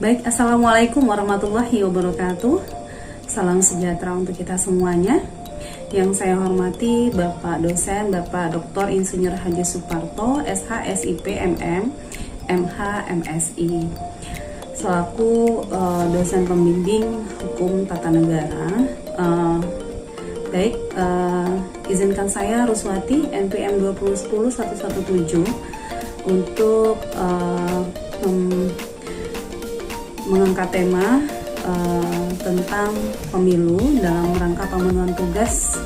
Baik, Assalamualaikum warahmatullahi wabarakatuh. Salam sejahtera untuk kita semuanya. Yang saya hormati Bapak dosen, Bapak Dr. Insinyur Haji Suparto, SH, SIP, MM, MH, MSI. Selaku dosen pembimbing hukum tata negara. Izinkan saya Ruswati, NPM 2010117 untuk mengangkat tema tentang pemilu dalam rangka pemenuhan tugas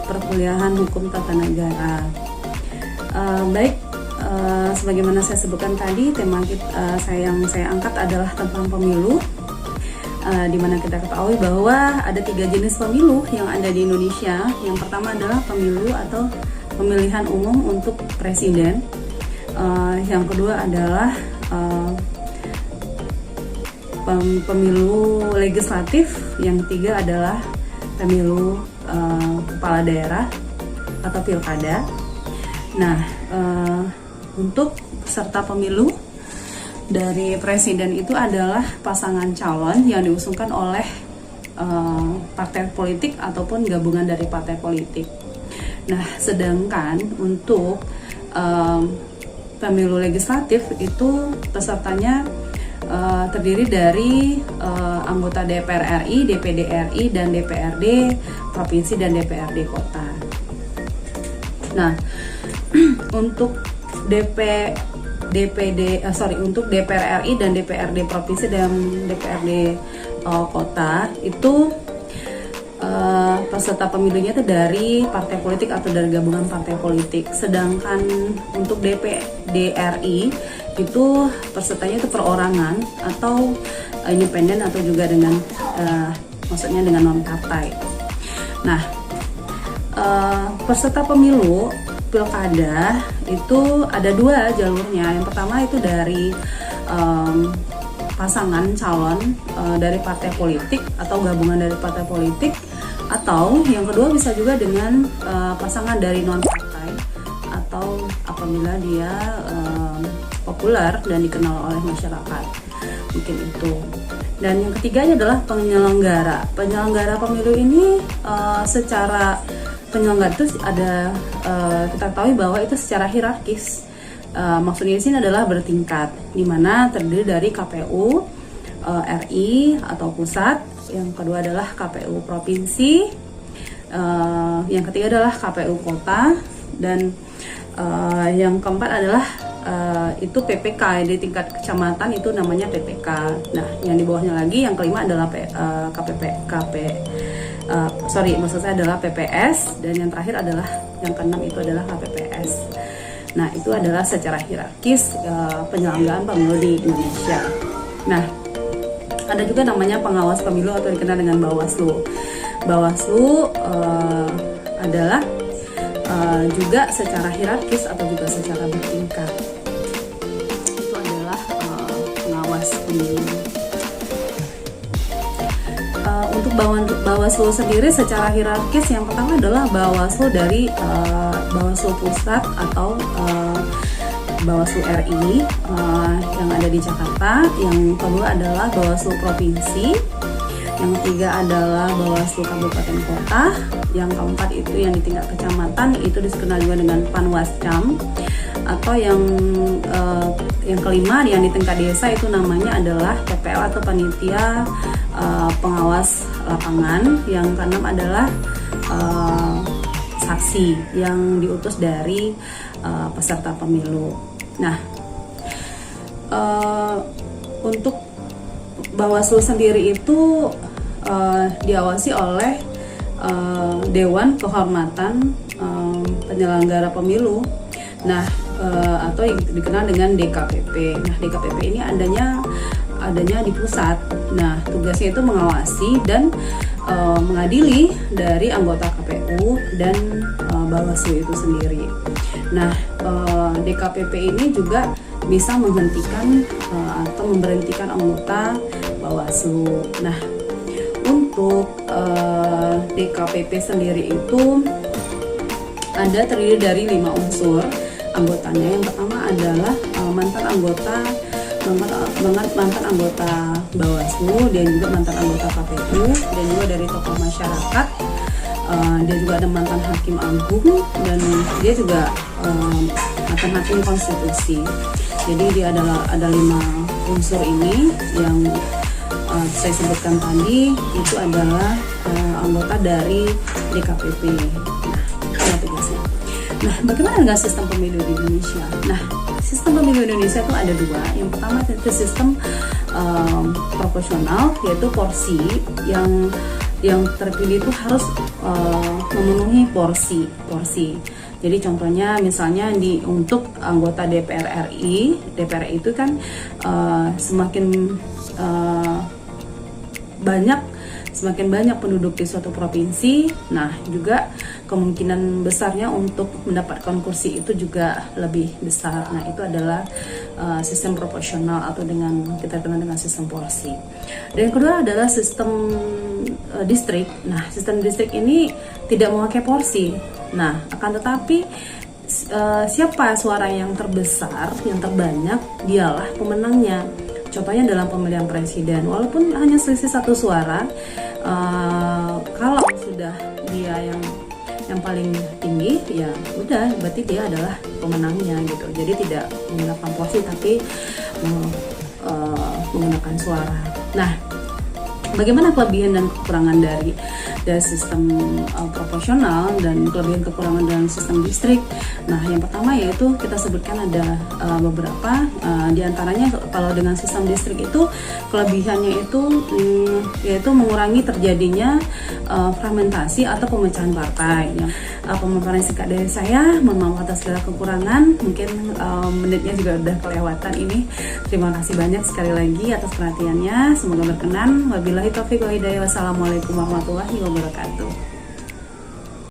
perkuliahan hukum tata negara. Sebagaimana saya sebutkan tadi, tema yang saya angkat adalah tentang pemilu, di mana kita ketahui bahwa ada 3 jenis pemilu yang ada di Indonesia. Yang pertama adalah pemilu atau pemilihan umum untuk presiden. Yang kedua adalah pemilu legislatif, yang ketiga adalah pemilu kepala daerah atau pilkada. Nah, untuk peserta pemilu dari presiden itu adalah pasangan calon yang diusungkan oleh partai politik ataupun gabungan dari partai politik. Nah, sedangkan untuk pemilu legislatif itu pesertanya terdiri dari anggota DPR RI, DPD RI, dan DPRD provinsi dan DPRD kota. Nah, untuk untuk DPR RI dan DPRD provinsi dan DPRD kota itu peserta pemilunya itu dari partai politik atau dari gabungan partai politik. Sedangkan untuk DPD RI itu pesertanya itu perorangan atau independen atau juga dengan maksudnya dengan non partai. Nah, peserta pemilu pilkada itu ada 2 jalurnya. Yang pertama itu dari pasangan calon dari partai politik atau gabungan dari partai politik, atau yang kedua bisa juga dengan pasangan dari non partai atau apabila dia populer dan dikenal oleh masyarakat, mungkin itu. Dan yang ketiganya adalah penyelenggara pemilu ini. Secara penyelenggara itu ada kita tahu bahwa itu secara hierarkis. Maksudnya di sini adalah bertingkat, di mana terdiri dari KPU RI atau pusat, yang kedua adalah KPU provinsi, yang ketiga adalah KPU kota, dan yang keempat adalah itu PPK di tingkat kecamatan, itu namanya PPK. Nah, yang di bawahnya lagi yang kelima adalah maksud saya adalah PPS, dan yang terakhir adalah yang keenam itu adalah KPPS. Nah, itu adalah secara hierarkis penyelenggaraan pemilu di Indonesia. Nah, ada juga namanya pengawas pemilu atau dikenal dengan Bawaslu. Bawaslu adalah juga secara hierarkis atau juga secara bertingkat. Itu adalah pengawas pemilu. Untuk Bawaslu sendiri secara hierarkis, yang pertama adalah Bawaslu dari Bawaslu pusat atau Bawaslu RI yang ada di Jakarta. Yang kedua adalah Bawaslu provinsi. Yang ketiga adalah Bawaslu kabupaten kota. Yang keempat itu yang di tingkat kecamatan, itu dikenal juga dengan Panwascam. Atau yang kelima yang di tingkat desa itu namanya adalah PPL atau panitia pengawas lapangan. Yang keenam adalah saksi yang diutus dari peserta pemilu. Nah, untuk Bawaslu sendiri itu diawasi oleh Dewan Kehormatan Penyelenggara Pemilu. Nah, atau yang dikenal dengan DKPP. Nah, DKPP ini adanya di pusat. Nah, tugasnya itu mengawasi dan mengadili dari anggota KPU dan Bawaslu itu sendiri. Nah, DKPP ini juga bisa menghentikan atau memberhentikan anggota Bawaslu. Nah, untuk DKPP sendiri itu terdiri dari 5 unsur anggotanya. Yang pertama adalah mantan anggota mantan anggota Bawaslu, dia juga mantan anggota KPU, dan juga dari tokoh masyarakat. Dia juga ada mantan hakim agung, dan dia juga mantan hakim konstitusi. Jadi dia ada 5 unsur ini yang saya sebutkan tadi, itu adalah anggota dari DKPP. Nah, itu tugasnya. Nah, bagaimana dengan sistem pemilu di Indonesia? Nah, sistem pemilu Indonesia itu ada 2. Yang pertama itu sistem proporsional, yaitu porsi yang terpilih itu harus memenuhi porsi. Jadi contohnya misalnya untuk anggota DPR RI itu kan semakin banyak penduduk di suatu provinsi, nah juga kemungkinan besarnya untuk mendapatkan kursi itu juga lebih besar. Nah, itu adalah sistem proporsional atau kita kenal dengan sistem porsi. Dan yang kedua adalah sistem distrik. Nah, sistem distrik ini tidak memakai porsi. Nah, akan tetapi siapa suara yang terbesar, yang terbanyak, dialah pemenangnya. Contohnya dalam pemilihan presiden, walaupun hanya selisih 1 suara, kalau sudah dia yang paling tinggi, ya udah, berarti dia adalah pemenangnya gitu. Jadi tidak menggunakan porsi, tapi menggunakan suara. Nah, bagaimana kelebihan dan kekurangan dari sistem proporsional dan kelebihan kekurangan dalam sistem distrik? Nah, yang pertama yaitu kita sebutkan ada beberapa, diantaranya kalau dengan sistem distrik itu kelebihannya itu yaitu mengurangi terjadinya fragmentasi atau pemecahan partai. Pemaparan singkat dari saya, mohon maaf atas segala kekurangan, mungkin menitnya juga udah kelewatan ini. Terima kasih banyak sekali lagi atas perhatiannya, semoga berkenan. Wabillahi taufiq wa hidayah. Wassalamualaikum warahmatullahi wabarakatuh.